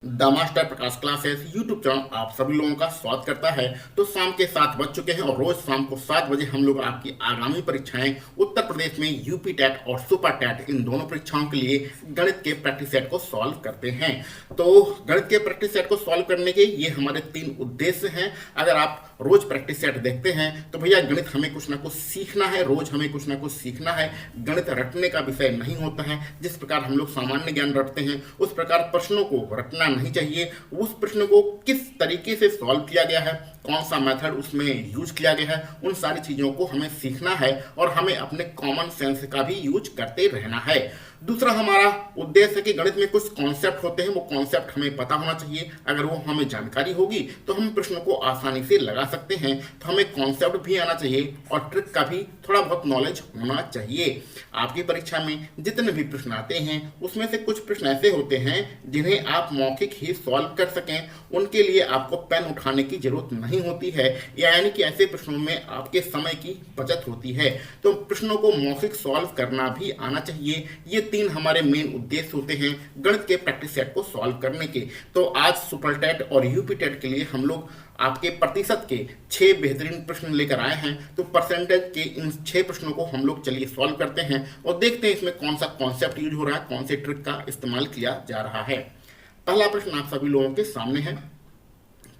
The master Prakash classes YouTube channel आप सभी लोगों का स्वागत करता है। तो शाम के 7 बज चुके हैं और रोज शाम को 7 बजे हम लोग आपकी आगामी परीक्षाएं उत्तर प्रदेश में यूपी टेट और सुपर टेट इन दोनों परीक्षाओं के लिए गणित के प्रैक्टिस सेट को सॉल्व करते हैं। तो गणित के प्रैक्टिस सेट को सॉल्व करने के ये हमारे 3 उद्देश्य हैं। अगर आप रोज प्रैक्टिस सेट देखते हैं तो भैया गणित हमें कुछ ना कुछ सीखना है, रोज हमें कुछ ना कुछ सीखना है। गणित रटने का विषय नहीं होता है। जिस प्रकार हम लोग सामान्य ज्ञान रटते हैं उस प्रकार प्रश्नों को रटना नहीं चाहिए। उस प्रश्न को किस तरीके से सॉल्व किया गया है, कौन सा मेथड उसमें यूज किया गया है, उन सारी चीज़ों को हमें सीखना है और हमें अपने कॉमन सेंस का भी यूज करते रहना है। दूसरा हमारा उद्देश्य है कि गणित में कुछ कॉन्सेप्ट होते हैं, वो कॉन्सेप्ट हमें पता होना चाहिए। अगर वो हमें जानकारी होगी तो हम प्रश्न को आसानी से लगा सकते हैं। तो हमें कॉन्सेप्ट भी आना चाहिए और ट्रिक का भी थोड़ा बहुत नॉलेज होना चाहिए। आपकी परीक्षा में जितने भी प्रश्न आते हैं उसमें से कुछ प्रश्न ऐसे होते हैं जिन्हें आप मौखिक ही सॉल्व कर सकें। उनके लिए आपको पेन उठाने की जरूरत नहीं होती है, यानी कि ऐसे प्रश्नों में आपके समय की बचत होती है। तो प्रश्नों को मौखिक सॉल्व करना भी आना चाहिए। ये 3 हमारे मेन उद्देश्य होते हैं गणित के प्रैक्टिस सेट को सॉल्व करने के। तो आज सुपर टेट और यूपी टेट के लिए हम लोग आपके प्रतिशत के 6 बेहतरीन प्रश्न लेकर आए हैं। तो परसेंटेज के इन 6 प्रश्नों को हम लोग चलिए सॉल्व करते हैं और देखते हैं इसमें कौन सा कॉन्सेप्ट यूज हो रहा है, कौन से ट्रिक का इस्तेमाल किया जा रहा है। पहला प्रश्न आप सभी लोगों के सामने है।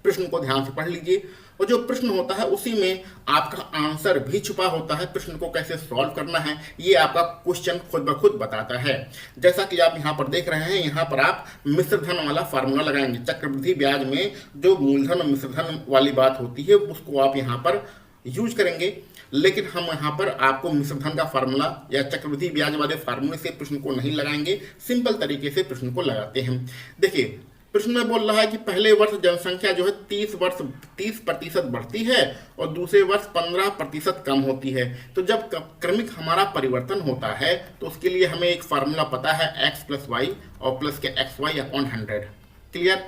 प्रश्न को ध्यान से पढ़ लीजिए और जो प्रश्न होता है उसी में आपका आंसर भी छुपा होता है। प्रश्न को कैसे सॉल्व करना है ये आपका क्वेश्चन खुद ब खुद बताता है। जैसा कि आप यहाँ पर देख रहे हैं, यहाँ पर आप मिश्र धन वाला फार्मूला लगाएंगे। चक्रवृद्धि ब्याज में जो मूलधन और मिश्र धन वाली बात होती है उसको आप यहाँ पर यूज करेंगे। लेकिन हम यहाँ पर आपको मिश्र धन का फार्मूला या चक्रवृद्धि ब्याज वाले फार्मूले से प्रश्न को नहीं लगाएंगे, सिंपल तरीके से प्रश्न को लगाते हैं। देखिए प्रश्न में बोल रहा है कि पहले वर्ष जनसंख्या जो है 30% बढ़ती है और दूसरे वर्ष 15% कम होती है। तो जब क्रमिक हमारा परिवर्तन होता है तो उसके लिए हमें एक फार्मूला पता है x + y और प्लस के xy अपॉन 100। क्लियर।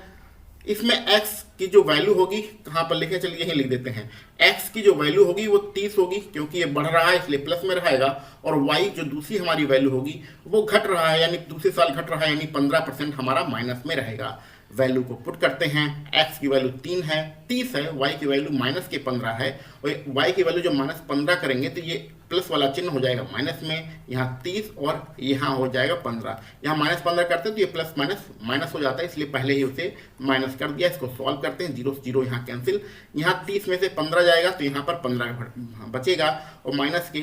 इसमें x की जो वैल्यू होगी कहाँ पर लिखे, चलिए यही लिख देते हैं। x की जो वैल्यू होगी वो 30 होगी क्योंकि ये बढ़ रहा है इसलिए प्लस में रहेगा। और y जो दूसरी हमारी वैल्यू होगी वो घट रहा है, यानी दूसरे साल घट रहा है, यानी 15% हमारा माइनस में रहेगा। वैल्यू को पुट करते हैं। x की वैल्यू 3 है, 30 है, y की वैल्यू माइनस के 15 है और y की वैल्यू जो -15 करेंगे तो ये प्लस वाला चिन्ह हो जाएगा माइनस में, यहाँ 30 और यहाँ हो जाएगा 15। यहाँ -15 करते हैं तो ये प्लस माइनस हो जाता है, इसलिए पहले ही उसे माइनस कर दिया। इसको सॉल्व करते हैं, 0 से 0 यहाँ कैंसिल, यहाँ 30 में से 15 जाएगा तो यहाँ पर 15 बचेगा और माइनस के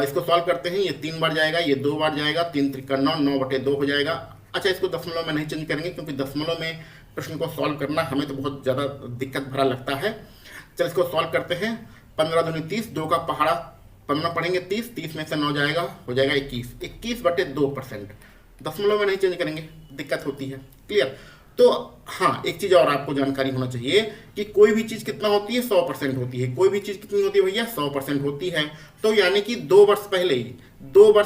इसको सॉल्व करते हैं। ये 3 बार जाएगा, ये 2 बार जाएगा, 3 त्रिक 9, 9/2 हो जाएगा। अच्छा, इसको दशमलव में नहीं चेंज करेंगे क्योंकि दशमलव में प्रश्न को सॉल्व करना हमें तो बहुत ज़्यादा दिक्कत भरा लगता है। चल इसको सॉल्व करते हैं। 15 दूनी 30, 2 का पहाड़ा 15 पढ़ेंगे 30, 30 में से 9 जाएगा, हो जाएगा 21, 21/2%। दशमलव में नहीं चेंज करेंगे, दिक्कत होती है। क्लियर। तो हाँ, एक चीज़ और आपको जानकारी होना चाहिए कि कोई भी चीज़ कितना होती है, 100% होती है। कोई भी चीज़ कितनी होती है भैया, 100% होती है। तो यानी कि 2 वर्ष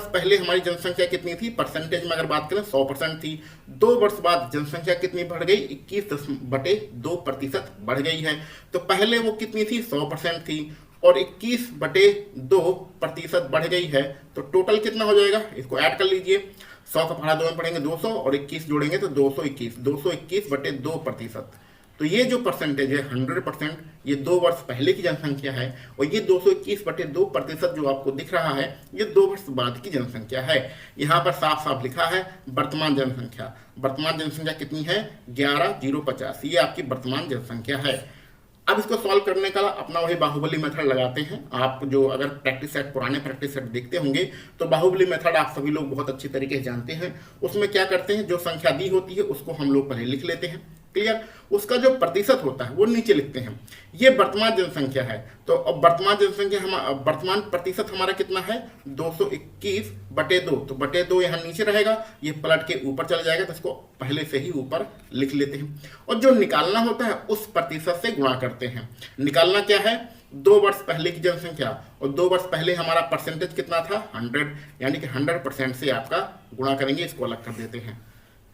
पहले हमारी जनसंख्या कितनी थी, परसेंटेज में अगर बात करें 100% थी। 2 वर्ष बाद जनसंख्या कितनी बढ़ गई, 21/2% बढ़ गई है। तो पहले वो कितनी थी, 100% थी और 21/2% बढ़ गई है। तो टोटल कितना हो जाएगा, इसको ऐड कर लीजिए। 100 का पहाड़ा 2 में पढ़ेंगे 200 और 21 जोड़ेंगे तो 221/2%। तो ये जो परसेंटेज है 100%, ये 2 वर्ष पहले की जनसंख्या है और ये 221/2% जो आपको दिख रहा है ये 2 वर्ष बाद की जनसंख्या है। यहाँ पर साफ साफ लिखा है वर्तमान जनसंख्या। वर्तमान जनसंख्या कितनी है, 11,050, ये आपकी वर्तमान जनसंख्या है। अब इसको सॉल्व करने का अपना वही बाहुबली मेथड लगाते हैं। आप जो अगर प्रैक्टिस सेट, पुराने प्रैक्टिस सेट देखते होंगे तो बाहुबली मेथड आप सभी लोग बहुत अच्छी तरीके से जानते हैं। उसमें क्या करते हैं, जो संख्या दी होती है उसको हम लोग पहले लिख लेते हैं। क्लियर। उसका जो प्रतिशत होता है वो नीचे लिखते हैं। ये वर्तमान जनसंख्या है तो अब वर्तमान जनसंख्या वर्तमान प्रतिशत हमारा कितना है, 221/2। तो /2 यहाँ नीचे रहेगा, ये पलट के ऊपर चला जाएगा तो इसको पहले से ही ऊपर लिख लेते हैं। और जो निकालना होता है उस प्रतिशत से गुणा करते हैं। निकालना क्या है, 2 वर्ष पहले की जनसंख्या और 2 वर्ष पहले हमारा परसेंटेज कितना था, 100, यानी कि 100% से आपका गुणा करेंगे, इसको अलग कर देते हैं।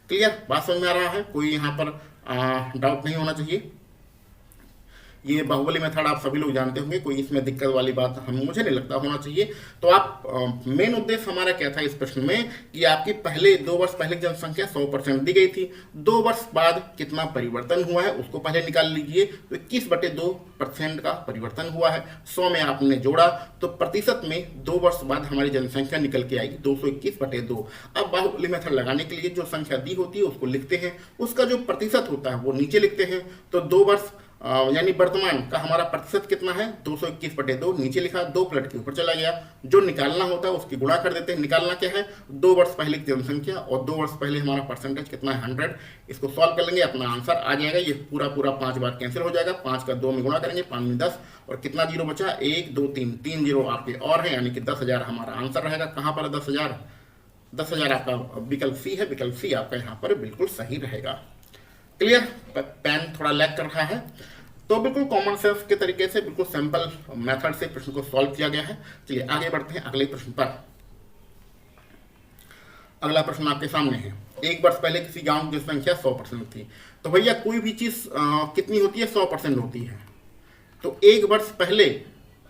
क्लियर, बात समझ में आ रहा है, कोई यहाँ पर डाउट नहीं होना चाहिए। ये बाहुबली मेथड आप सभी लोग जानते होंगे, कोई इसमें दिक्कत वाली बात हम मुझे नहीं लगता होना चाहिए। तो आप मेन उद्देश्य हमारा क्या था इस प्रश्न में कि आपकी पहले 2 वर्ष पहले की जनसंख्या 100% दी गई थी, 2 वर्ष बाद कितना परिवर्तन हुआ है उसको पहले निकाल लीजिए। तो 21/2% का परिवर्तन हुआ है, 100 में आपने जोड़ा तो प्रतिशत में 2 वर्ष बाद हमारी जनसंख्या निकल के आएगी 221/2। अब बाहुबली मेथड लगाने के लिए जो संख्या दी होती है उसको लिखते हैं, उसका जो प्रतिशत होता है वो नीचे लिखते हैं। तो 2 वर्ष यानी वर्तमान का हमारा प्रतिशत कितना है 221/2, नीचे लिखा, 2 पलट के ऊपर चला गया। जो निकालना होता है उसकी गुणा कर देते हैं। निकालना क्या है 2 वर्ष पहले की जनसंख्या और 2 वर्ष पहले हमारा परसेंटेज कितना है 100। इसको सॉल्व कर लेंगे, अपना आंसर आ जाएगा। ये पूरा 5 बार कैंसिल हो जाएगा, 5 का 2 में गुणा करेंगे, 5 में 10 और कितना जीरो बचा 1 2 3 जीरो आपके और है, यानी कि 10,000 हमारा आंसर रहेगा। कहाँ पर 10,000? 10,000 आपका विकल्प सी है, विकल्प सी आपका यहाँ पर बिल्कुल सही रहेगा। क्लियर? पेन थोड़ा लैग कर रहा है, तो बिल्कुल कॉमन सेंस के तरीके से बिल्कुल सिंपल मेथड से प्रश्न को सॉल्व किया गया है। चलिए आगे बढ़ते हैं अगले प्रश्न पर। अगला प्रश्न आपके सामने है, 1 वर्ष पहले किसी गांव की जनसंख्या 100% थी। तो भैया कोई भी चीज कितनी होती है 100% होती है। तो 1 वर्ष पहले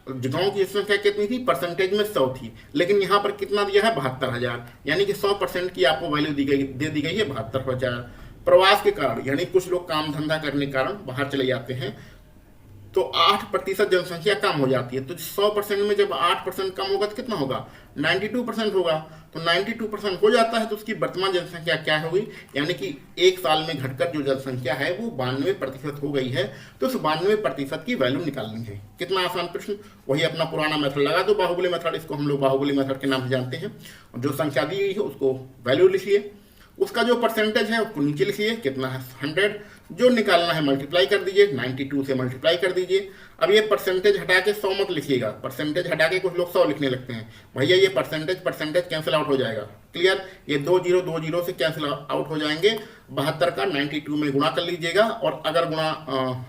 गांव की जनसंख्या कितनी थी, परसेंटेज में 100 थी, लेकिन यहाँ पर कितना दिया है 72,000, यानी कि 100% की आपको वैल्यू दे दी गई है 72,000। प्रवास के कारण यानी कुछ लोग काम धंधा करने के कारण बाहर चले जाते हैं तो 8% जनसंख्या कम हो जाती है। तो 100% में जब 8% कम होगा तो कितना होगा 92% होगा। तो 92% हो जाता है तो उसकी वर्तमान जनसंख्या क्या होगी, यानी कि 1 साल में घटकर जो जनसंख्या है वो 92% हो गई है। तो उस 92% की वैल्यू निकालनी है। कितना आसान प्रश्न, वही अपना पुराना मेथड लगा दो, बाहुबली मेथड। इसको हम लोग बाहुबली मेथड के नाम से जानते हैं। जो संख्या दी गई है उसको वैल्यू लिखिए, उसका जो परसेंटेज है उसको नीचे लिखिए, कितना है 100। जो निकालना है मल्टीप्लाई कर दीजिए, 92 से मल्टीप्लाई कर दीजिए। अब ये परसेंटेज हटा के 100 मत लिखिएगा, परसेंटेज हटा के कुछ लोग 100 लिखने लगते हैं। भैया ये परसेंटेज कैंसिल आउट हो जाएगा। क्लियर? ये 2 जीरो से कैंसिल आउट हो जाएंगे। 72 का 92 में गुणा कर लीजिएगा, और अगर गुणा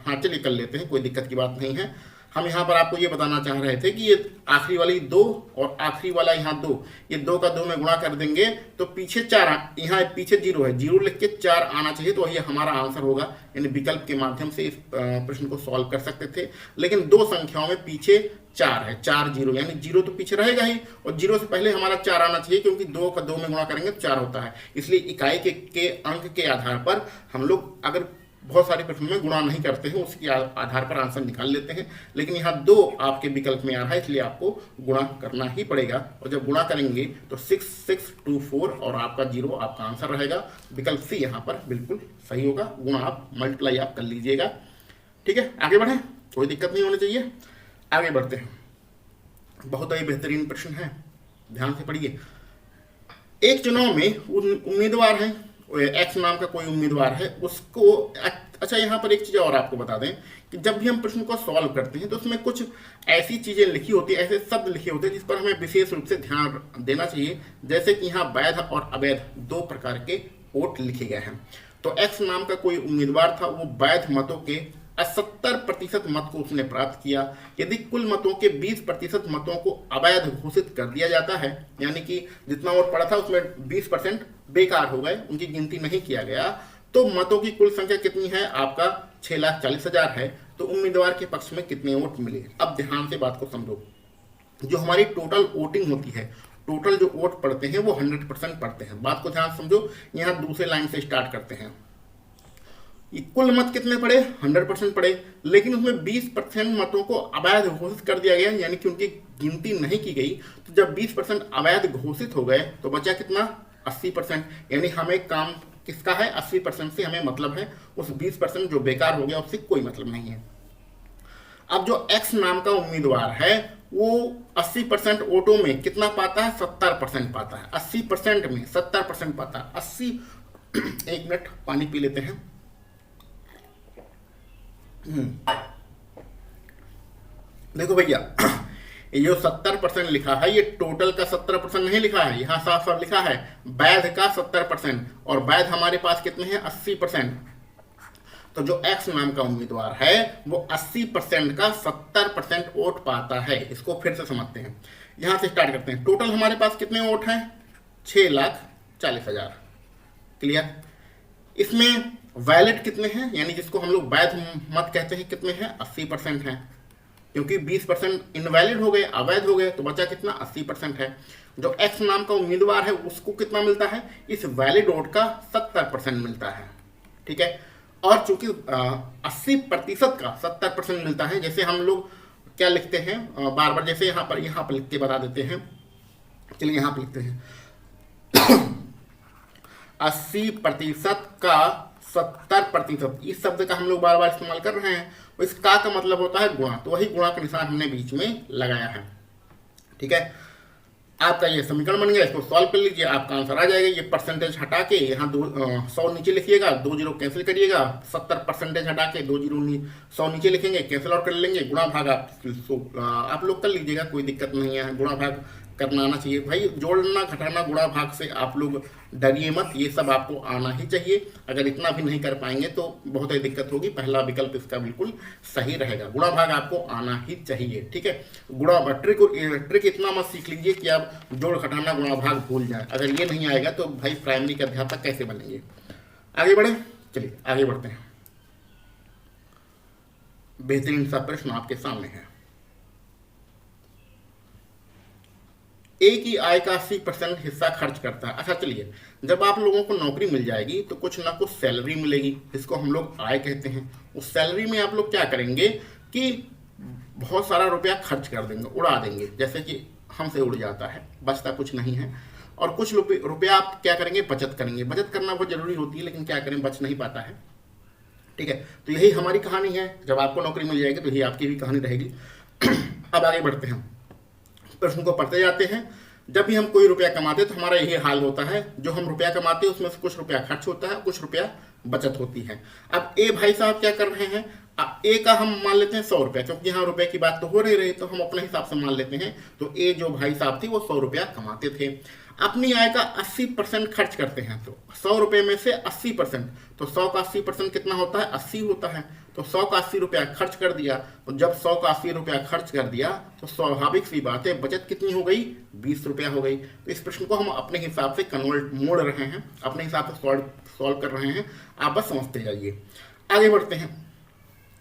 हाँ चलिए कर लेते हैं, कोई दिक्कत की बात नहीं है। हम यहाँ पर आपको ये बताना चाह रहे थे कि ये आखिरी वाली 2 और आखिरी वाला यहाँ 2, ये 2 का 2 में गुणा कर देंगे तो पीछे 4, यहाँ पीछे 0 है, 0 लिख के 4 आना चाहिए, तो ये हमारा आंसर होगा। यानी विकल्प के माध्यम से इस प्रश्न को सॉल्व कर सकते थे, लेकिन 2 संख्याओं में पीछे 4 है, 4 0, यानी 0 तो पीछे रहेगा ही, और 0 से पहले हमारा 4 आना चाहिए, क्योंकि 2 का 2 में गुणा करेंगे तो 4 होता है। इसलिए इकाई के अंक के आधार पर हम लोग अगर बहुत सारे प्रश्नों में गुणा नहीं करते हैं, उसके आधार पर आंसर निकाल लेते हैं, लेकिन यहाँ 2 आपके विकल्प में आ रहा है, इसलिए आपको गुणा करना ही पड़ेगा। और जब गुणा करेंगे तो 6624 और आपका 0 आपका आंसर रहेगा। विकल्प सी यहाँ पर बिल्कुल सही होगा। गुणा आप मल्टीप्लाई आप कर लीजिएगा। ठीक है, आगे बढ़े, कोई दिक्कत नहीं होनी चाहिए। आगे बढ़ते हैं, बहुत ही बेहतरीन प्रश्न है, ध्यान से पढ़िए। एक चुनाव में उम्मीदवार है, एक्स नाम का कोई उम्मीदवार है, उसको अच्छा यहाँ पर एक चीज़ और आपको बता दें कि जब भी हम प्रश्न को सॉल्व करते हैं तो उसमें कुछ ऐसी चीज़ें लिखी होती है, ऐसे शब्द लिखे होते हैं जिस पर हमें विशेष रूप से ध्यान देना चाहिए। जैसे कि यहाँ वैध और अवैध 2 प्रकार के वोट लिखे गए हैं। तो एक्स नाम का कोई उम्मीदवार था, वो वैध मतों के 70% मत को उसने प्राप्त किया। यदि कुल मतों के 20% मतों को अवैध घोषित कर दिया जाता है, यानी कि जितना वोट पड़ा था उसमें 20% बेकार हो गए, उनकी गिनती नहीं किया गया, तो मतों की कुल संख्या कितनी है आपका 6,40,000 है। तो उम्मीदवार के पक्ष में कितने वोट मिले। अब ध्यान से बात को समझो, जो हमारी टोटल वोटिंग होती है, टोटल जो वोट पड़ते हैं वो 100% पड़ते हैं। बात को ध्यान समझो, यहाँ दूसरे लाइन से स्टार्ट करते हैं। कुल मत कितने पड़े 100% पड़े, लेकिन उसमें 20% मतों को अवैध घोषित कर दिया गया, यानी कि उनकी गिनती नहीं की गई। तो जब 20% अवैध घोषित हो गए तो बचा कितना 80%, यानी हमें काम किसका है 80% से हमें मतलब है, उस 20% जो बेकार हो गया उससे कोई मतलब नहीं है। अब जो एक्स नाम का उम्मीदवार है वो 80% वोटों में कितना पाता है 70% पाता है। 80% में 70% पाता है। 80 एक मिनट पानी पी लेते हैं। देखो भैया, ये जो 70% लिखा है ये टोटल का 70% नहीं लिखा है, यहाँ साफ साफ लिखा है वैध का 70%, और वैध हमारे पास कितने हैं 80%। तो जो एक्स नाम का उम्मीदवार है वो 80% का 70% वोट पाता है। इसको फिर से समझते हैं, यहां से स्टार्ट करते हैं। टोटल हमारे पास कितने वोट हैं 6,40,000। क्लियर? इसमें वैलिड कितने हैं, यानी जिसको हम लोग वैध मत कहते हैं, कितने हैं, 80% हैं, क्योंकि 20% इनवैलिड हो गए, अवैध हो गए, तो बचा कितना, 80% है। जो एक्स नाम का उम्मीदवार है उसको कितना मिलता है, इस वैलिड वोट का 70% मिलता है, ठीक है। और चूंकि 80% का 70% मिलता है, जैसे हम लोग क्या लिखते हैं बार बार, जैसे यहाँ पर लिख के बता देते हैं, चलिए यहाँ पर लिखते हैं 80% का 70%, इस शब्द का हम लोग बार बार इस्तेमाल कर रहे हैं, और इस का मतलब होता है गुणा, तो वही गुणा का निशान हमने बीच में लगाया है, ठीक है। आपका ये समीकरण बन गया, इसको सॉल्व कर लीजिए, आपका आंसर आ जाएगा। ये परसेंटेज हटा के यहाँ 100 नीचे लिखिएगा, 2 जीरो कैंसिल करिएगा, 70% हटा के 2 जीरो 100 नीचे लिखेंगे, कैंसिल और कर लेंगे, गुणा भाग आप लोग कर लीजिएगा, कोई दिक्कत नहीं है, गुणा भाग करना आना चाहिए भाई, जोड़ना घटाना गुणा भाग से आप लोग डरिए मत, ये सब आपको आना ही चाहिए। अगर इतना भी नहीं कर पाएंगे तो बहुत ही दिक्कत होगी, पहला विकल्प इसका बिल्कुल सही रहेगा, गुणा भाग आपको आना ही चाहिए, ठीक है। गुणा ट्रिक इतना मत सीख लीजिए कि आप जोड़ घटाना गुणा भाग भूल जाए, अगर ये नहीं आएगा तो भाई प्राइमरी के अध्यापक कैसे बनेंगे। आगे बढ़े, चलिए आगे बढ़ते हैं। बेहतरीन सा प्रश्न आपके सामने है, एक ही आय का 80% हिस्सा खर्च करता है। अच्छा चलिए, जब आप लोगों को नौकरी मिल जाएगी तो कुछ ना कुछ सैलरी मिलेगी, जिसको हम लोग आय कहते हैं। उस सैलरी में आप लोग क्या करेंगे कि बहुत सारा रुपया खर्च कर देंगे, उड़ा देंगे, जैसे कि हमसे उड़ जाता है, बचता कुछ नहीं है। और कुछ रुपया आप क्या करेंगे, बचत करेंगे। बचत करना बहुत जरूरी होती है, लेकिन क्या करें, बच नहीं पाता है, ठीक है। तो यही हमारी कहानी है, जब आपको नौकरी मिल जाएगी तो यही आपकी भी कहानी रहेगी। अब आगे बढ़ते हैं, प्रश्न को पढ़ते जाते हैं। जब भी हम कोई रुपया कमाते हैं तो हमारा यही हाल होता है, जो हम रुपया कमाते हैं उसमें से कुछ रुपया खर्च होता है, कुछ रुपया बचत होती है। अब ए भाई साहब क्या कर रहे हैं, ए का हम मान लेते हैं 100 रुपया, क्योंकि यहाँ रुपए की बात तो हो रही तो हम अपने हिसाब से मान लेते हैं। तो ए जो भाई साहब थे वो 100 रुपया कमाते थे, अपनी आय का 80% खर्च करते हैं। तो 100 रुपये में से 80%, तो 100 का 80% कितना होता है, 80 होता है। तो 100 का 80 रुपया खर्च कर दिया, तो जब 100 का 80 रुपया खर्च कर दिया तो स्वाभाविक सी बात है बचत कितनी हो गई, 20 रुपया हो गई। तो इस प्रश्न को हम अपने हिसाब से मोड़ रहे हैं, अपने हिसाब से सॉल्व कर रहे हैं, आप बस समझते जाइए। आगे बढ़ते हैं।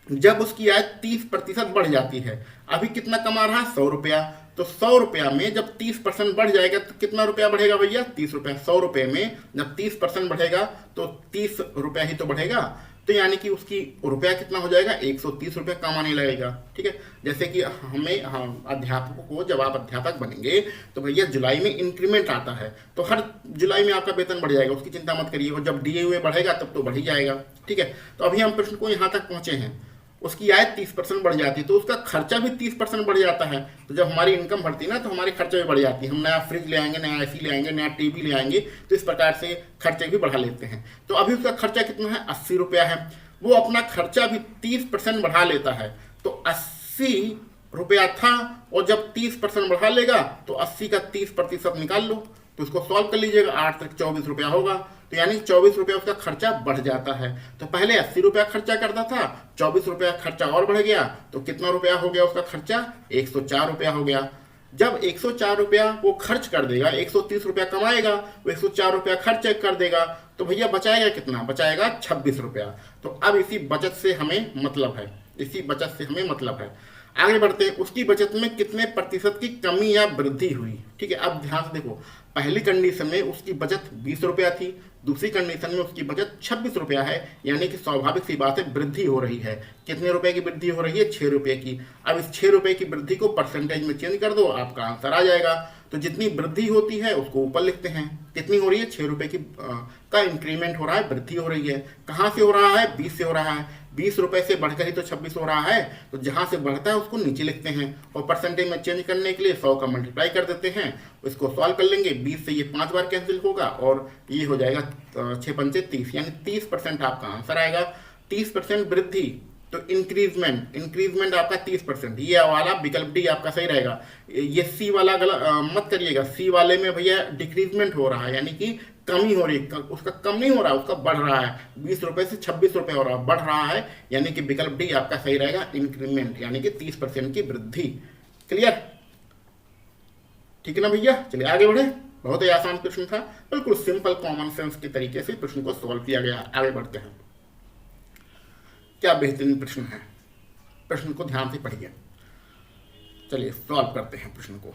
जब उसकी आय 30% बढ़ जाती है, अभी कितना कमा रहा है, 100 रुपया, तो 100 रुपया में जब 30% बढ़ जाएगा तो कितना रुपया बढ़ेगा भैया, 30 रुपया। 100 रुपये में जब 30% बढ़ेगा तो 30 रुपया ही तो बढ़ेगा, तो यानी कि उसकी रुपया कितना हो जाएगा, 130 रुपया कमाने लगेगा, ठीक है। जैसे कि हम अध्यापकों को, जब आप अध्यापक बनेंगे तो भैया जुलाई में इंक्रीमेंट आता है, तो हर जुलाई में आपका वेतन बढ़ जाएगा, उसकी चिंता मत करिए। और जब डीए हुए बढ़ेगा तब तो बढ़ ही जाएगा, ठीक है। तो अभी हम प्रश्न को यहाँ तक पहुंचे हैं, उसकी आय 30% बढ़ जाती है तो उसका खर्चा भी 30% बढ़ जाता है। तो जब हमारी इनकम बढ़ती है ना, तो हमारी खर्चा भी बढ़ जाती है। हम नया फ्रिज ले आएंगे, नया एसी ले आएंगे, नया टीवी ले आएंगे, तो इस प्रकार से खर्चे भी बढ़ा लेते हैं। तो अभी उसका खर्चा कितना है, 80 रुपया है, वो अपना खर्चा भी 30% बढ़ा लेता है। तो 80 रुपया था, और जब 30% बढ़ा लेगा तो 80 का 30% निकाल लो, तो उसको सॉल्व कर लीजिएगा, 8 तक 24 रुपया होगा। तो यानी 24 रुपया उसका खर्चा बढ़ जाता है। तो पहले 80 रुपया खर्चा करता था, 24 रुपया खर्चा और बढ़ गया, तो कितना रुपया हो गया उसका खर्चा, 104 रुपया हो गया। जब 104 रुपया वो खर्च कर देगा, 130 रुपया कमाएगा, वो 104 रुपया खर्च कर देगा, तो भैया बचाएगा कितना, बचाएगा 26 रुपया। तो अब इसी बचत से हमें मतलब है, इसी बचत से हमें मतलब है। आगे बढ़ते हैं, उसकी बचत में कितने प्रतिशत की कमी या वृद्धि हुई, ठीक है। अब ध्यान से देखो, पहली कंडीशन में उसकी बचत 20 रुपया थी, दूसरी कंडीशन में उसकी बचत 26 रुपया है, यानी कि स्वाभाविक सी बात है वृद्धि हो रही है। कितने रुपए की वृद्धि हो रही है, 6 रुपये की। अब इस 6 रुपये की वृद्धि को परसेंटेज में चेंज कर दो, आपका आंसर आ जाएगा। तो जितनी वृद्धि होती है उसको ऊपर लिखते हैं, कितनी हो रही है, 6 रुपये की का इंक्रीमेंट हो रहा है, वृद्धि हो रही है। कहाँ से हो रहा है, 20 से हो रहा है, 20 रुपये से बढ़कर ही तो 26 हो रहा है, तो जहाँ से बढ़ता है उसको नीचे लिखते हैं, और परसेंटेज में चेंज करने के लिए 100 का मल्टीप्लाई कर देते हैं, इसको सॉल्व कर लेंगे। 20 से ये 5 बार कैंसिल होगा, और ये हो जाएगा 6 पंचे 30, यानी 30% आपका आंसर आएगा। 30% वृद्धि, तो इंक्रीजमेंट आपका 30%, ये वाला विकल्प डी आपका सही रहेगा। ये सी वाला मत करिएगा, सी वाले में भैया डिक्रीजमेंट हो रहा है, यानी कि कमी हो रही है, उसका कम नहीं हो रहा, उसका बढ़ रहा है, 20 रुपये से 26 रुपये हो रहा है, बढ़ रहा है, यानी कि विकल्प डी आपका सही रहेगा, इंक्रीमेंट, यानी कि 30% की वृद्धि। क्लियर, ठीक है ना भैया। चलिए आगे बढ़े, बहुत ही आसान प्रश्न था, बिल्कुल सिंपल कॉमन सेंस के तरीके से प्रश्न को सॉल्व किया गया। आगे बढ़ते हैं। क्या बेहतरीन प्रश्न है। प्रश्न को ध्यान से पढ़िए। चलिए सॉल्व करते हैं प्रश्न को।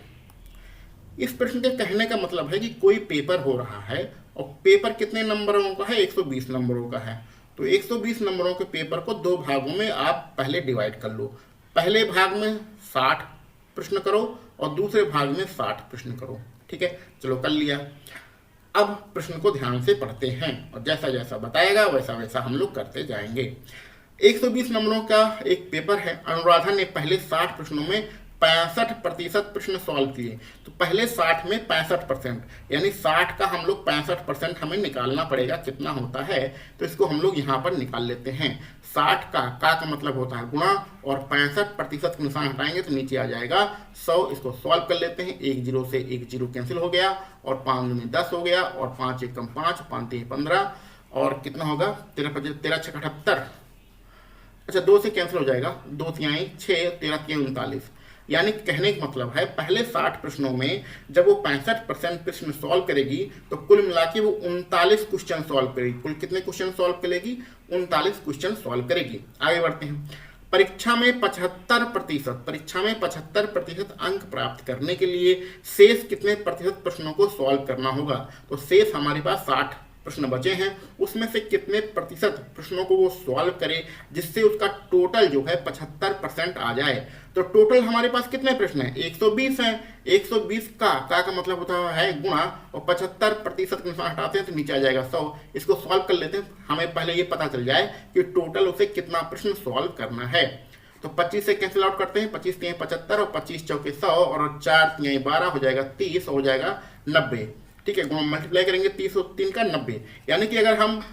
इस प्रश्न के कहने का मतलब है कि कोई पेपर हो रहा है और पेपर कितने नंबरों का है, 120 नंबरों का है। तो 120 नंबरों के पेपर को दो भागों में आप पहले डिवाइड कर लो। पहले भाग में 60 प्रश्न करो और दूसरे भाग में 60 प्रश्न करो। ठीक है, चलो कर लिया। अब प्रश्न को ध्यान से पढ़ते हैं और जैसा जैसा बताएगा वैसा वैसा हम लोग करते जाएंगे। 120 नंबरों का एक पेपर है। अनुराधा ने पहले 60 प्रश्नों में 65% प्रश्न सॉल्व किए। तो पहले 60 में 65%, यानी 60 का हम लोग 65% हमें निकालना पड़ेगा। कितना होता है तो इसको हम लोग यहाँ पर निकाल लेते हैं। 60 का मतलब होता है गुणा, और 65% के निशान हटाएंगे तो नीचे आ जाएगा 100। इसको सॉल्व कर लेते हैं। 1 0 से 1 0 कैंसिल हो गया और 5 में 10 हो गया और 5 1 5, 5 3 15 और कितना होगा 13 6 78। अच्छा 2 से कैंसिल हो जाएगा, 2 3 6, 13 3 39। यानी कहने का मतलब है पहले 60 प्रश्नों में जब वो 65% प्रश्न सॉल्व करेगी तो कुल मिला के वो 39 क्वेश्चन सॉल्व करेगी। कुल कितने क्वेश्चन सॉल्व करेगी, 39 क्वेश्चन सॉल्व करेगी। आगे बढ़ते हैं। परीक्षा में 75% अंक प्राप्त करने के लिए शेष कितने प्रतिशत प्रश्नों को सॉल्व करना होगा। तो शेष हमारे पास 60 प्रश्न बचे हैं, उसमें से कितने प्रतिशत प्रश्नों को वो सॉल्व करे जिससे उसका टोटल जो है 75% आ जाए। तो टोटल हमारे पास कितने प्रश्न हैं, 120 हैं। 120 का मतलब होता है गुणा, और 75% के निशान हटाते हैं तो नीचे आ जाएगा 100। इसको सॉल्व कर लेते हैं, हमें पहले ये पता चल जाए कि टोटल उसे कितना प्रश्न सॉल्व करना है। तो 25 से कैंसिल आउट करते हैं, 25 3 75 और 25 चौके 100 और 4 3 12 हो जाएगा 30, हो जाएगा 90। ठीक है, मल्टीप्लाई करेंगे 30 और 3 का 90, यानी कि अगर हम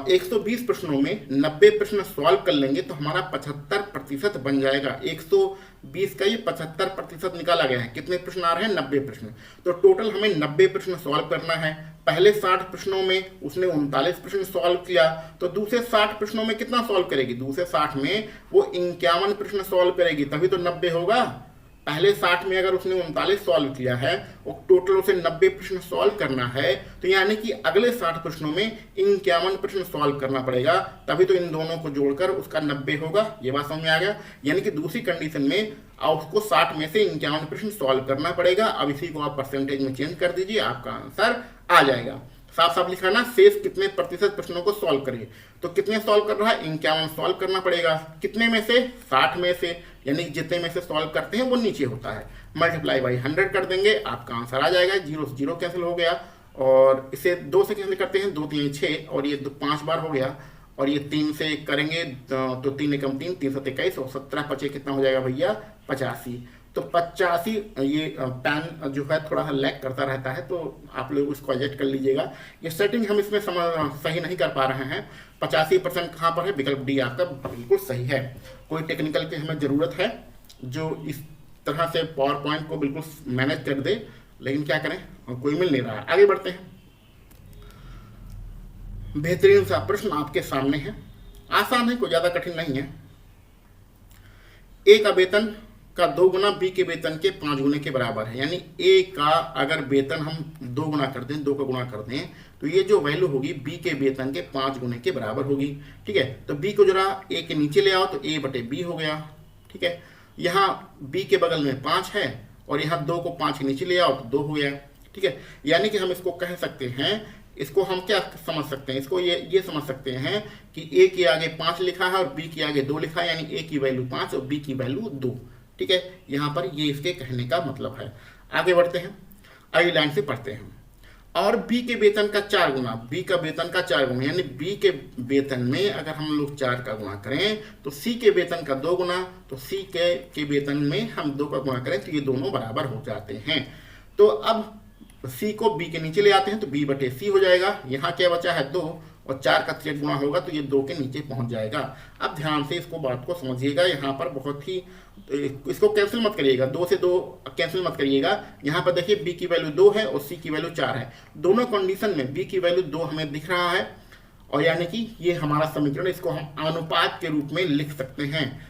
120 प्रश्नों में 90 प्रश्न सॉल्व कर लेंगे तो हमारा 75% बन जाएगा। 120 का ये 75% निकाला गया है। कितने प्रश्न आ रहे हैं, 90 प्रश्न। तो टोटल हमें 90 प्रश्न सॉल्व करना है। पहले 60 प्रश्नों में उसने 39 प्रश्न सॉल्व किया, तो दूसरे 60 प्रश्नों में कितना सॉल्व करेगी, दूसरे 60 में वो 51 प्रश्न सॉल्व करेगी, तभी तो 90 होगा। पहले 60 में अगर उसने 39 सॉल्व किया है और टोटल उसे 90 प्रश्न सॉल्व करना है, तो यानी कि अगले 60 प्रश्नों में 51 प्रश्न सॉल्व करना पड़ेगा, तभी तो इन दोनों को जोड़कर उसका 90 होगा। ये बात समझ में आ गया। यानी कि दूसरी कंडीशन में उसको 60 में से 51 प्रश्न सॉल्व करना पड़ेगा। अब इसी को आप परसेंटेज में चेंज कर दीजिए, आपका आंसर आ जाएगा। साफ साफ लिखा ना, शेष कितने प्रतिशत प्रश्नों को सॉल्व करिए। तो कितने सॉल्व कर रहा है, 51 सॉल्व करना पड़ेगा। कितने में से, 60 में से, यानी जितने में से सॉल्व करते हैं वो नीचे होता है। मल्टीप्लाई बाई 100 कर देंगे, आपका आंसर आ जाएगा। 0 से 0 कैंसिल हो गया और इसे 2 से कैंसिल करते हैं, 2 3 6 और ये 5 बार हो गया, और ये 3 से करेंगे तो 3 एकम 3, 3 7 21 और 17 बचे कितना हो जाएगा भैया, 85। तो 85, ये पैन जो है थोड़ा सा लैग करता रहता है, तो आप लोग उसको एडजस्ट कर लीजिएगा। ये सेटिंग हम इसमें सही नहीं कर पा रहे हैं। 85% कहाँ पर है, विकल्प डी आपका बिल्कुल सही है। कोई टेक्निकल की हमें ज़रूरत है जो इस तरह से पावर पॉइंट को बिल्कुल मैनेज कर दे, लेकिन क्या करें, कोई मिल नहीं रहा है। आगे बढ़ते हैं। बेहतरीन सा प्रश्न आपके सामने है, आसान है, कोई ज़्यादा कठिन नहीं है। ए का वेतन का 2 गुना बी के वेतन के 5 गुने के बराबर है। यानी ए का अगर वेतन हम 2 गुना कर दें, 2 का गुना कर दें, तो ये जो वैल्यू होगी बी के वेतन के 5 गुने के बराबर होगी। ठीक है, तो बी को जरा ए के नीचे ले आओ तो ए बटे बी हो गया। ठीक है, यहाँ बी के बगल में 5 है और यहाँ 2 को 5 के नीचे ले आओ तो 2 हो गया। ठीक है, यानी कि हम इसको कह सकते हैं, इसको हम क्या समझ सकते हैं, इसको ये समझ सकते हैं कि ए के आगे 5 लिखा है और बी के आगे 2 लिखा है, यानी ए की वैल्यू 5 और बी की वैल्यू 2। ठीक है, यहाँ पर ये इसके कहने का मतलब है। आगे बढ़ते हैं, अगली लाइन से पढ़ते हैं। और बी के वेतन का 4 गुना, बी का वेतन का 4 गुना, यानी बी के वेतन में अगर हम लोग 4 का गुणा करें तो सी के वेतन का 2 गुना, तो सी के वेतन में हम 2 का गुणा करें तो ये दोनों बराबर हो जाते हैं। तो अब सी को बी के नीचे ले आते हैं तो बी बटे सी हो जाएगा। यहाँ क्या बचा है 2 और 4 का 3 गुणा होगा तो ये 2 के नीचे पहुंच जाएगा। अब ध्यान से इसको बात को समझिएगा, यहाँ पर बहुत ही, इसको कैंसिल मत करिएगा, 2 से 2 कैंसिल मत करिएगा। यहाँ पर देखिए बी की वैल्यू 2 है और सी की वैल्यू 4 है। दोनों कंडीशन में बी की वैल्यू 2 हमें दिख रहा है, और यानी कि ये हमारा समीकरण, इसको हम अनुपात के रूप में लिख सकते हैं।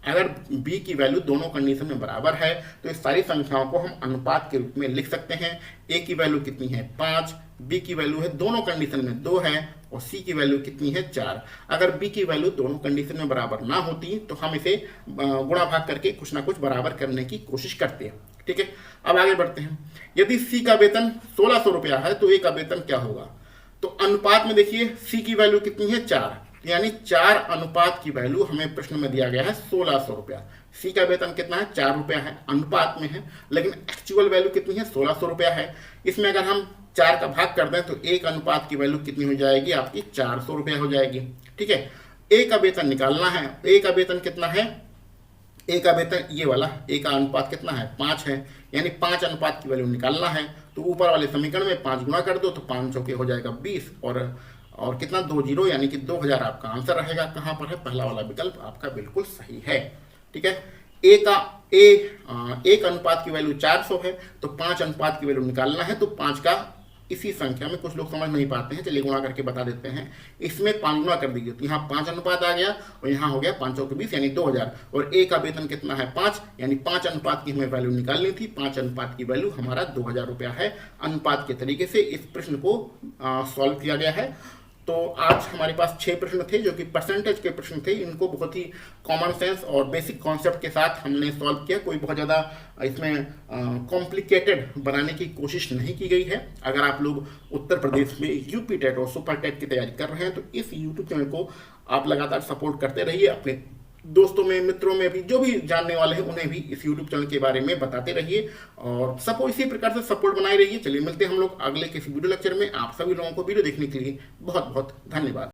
अगर b की वैल्यू दोनों कंडीशन में बराबर है तो इस सारी संख्याओं को हम अनुपात के रूप में लिख सकते हैं। a की वैल्यू कितनी है 5, बी की वैल्यू है, दोनों कंडीशन में 2 है और सी की वैल्यू कितनी है 4। अगर बी की वैल्यू दोनों कंडीशन में बराबर ना होती तो हम इसे गुणा भाग करके कुछ ना कुछ बराबर करने की कोशिश करते हैं। ठीक है, अब आगे बढ़ते हैं। यदि सी का वेतन 1600 रुपया है तो ए का वेतन क्या होगा? तो अनुपात में देखिए सी की वैल्यू कितनी है 4, यानी 4 अनुपात की वैल्यू हमें प्रश्न में दिया गया है 1600 रुपया। सी का वेतन कितना है 4 रुपया है, अनुपात में है, लेकिन एक्चुअल वैल्यू कितनी है 1600 रुपया है। इसमें अगर हम 4 का भाग कर दें तो एक अनुपात की वैल्यू कितनी हो जाएगी आपकी 400 रुपया हो जाएगी। ठीक है, ए का वेतन निकालना है। ए का वेतन कितना है? ए का वेतन ये वाला, ए का अनुपात कितना है 5 है, यानी 5 अनुपात की वैल्यू निकालना है। तो ऊपर वाले समीकरण में 5 गुणा कर दो तो 5 चौके हो जाएगा 20 और कितना 2 जीरो यानी कि 2000 आपका आंसर रहेगा। कहाँ पर है? पहला वाला विकल्प आपका बिल्कुल सही है। ठीक है, एक अनुपात की वैल्यू 400 है तो 5 अनुपात की वैल्यू निकालना है। तो 5 का इसी संख्या में, कुछ लोग समझ नहीं पाते हैं, चलिए गुणा करके बता देते हैं। इसमें 5 गुणा कर दीजिए तो यहाँ 5 अनुपात आ गया और यहाँ हो गया 5 चौके 20 यानी 2000। और ए का वेतन कितना है 5, यानी 5 अनुपात की हमें वैल्यू निकालनी थी। 5 अनुपात की वैल्यू हमारा 2000 रुपया है। अनुपात के तरीके से इस प्रश्न को सॉल्व किया गया है। तो आज हमारे पास 6 प्रश्न थे जो कि परसेंटेज के प्रश्न थे। इनको बहुत ही कॉमन सेंस और बेसिक कॉन्सेप्ट के साथ हमने सॉल्व किया। कोई बहुत ज़्यादा इसमें कॉम्प्लिकेटेड बनाने की कोशिश नहीं की गई है। अगर आप लोग उत्तर प्रदेश में यूपी टेट और सुपर टेट की तैयारी कर रहे हैं तो इस यूट्यूब चैनल को आप लगातार सपोर्ट करते रहिए। अपने दोस्तों में, मित्रों में भी जो भी जानने वाले हैं उन्हें भी इस यूट्यूब चैनल के बारे में बताते रहिए और सबको इसी प्रकार से सपोर्ट बनाए रहिए। चलिए मिलते हैं हम लोग अगले किसी वीडियो लेक्चर में। आप सभी लोगों को वीडियो देखने के लिए बहुत बहुत धन्यवाद।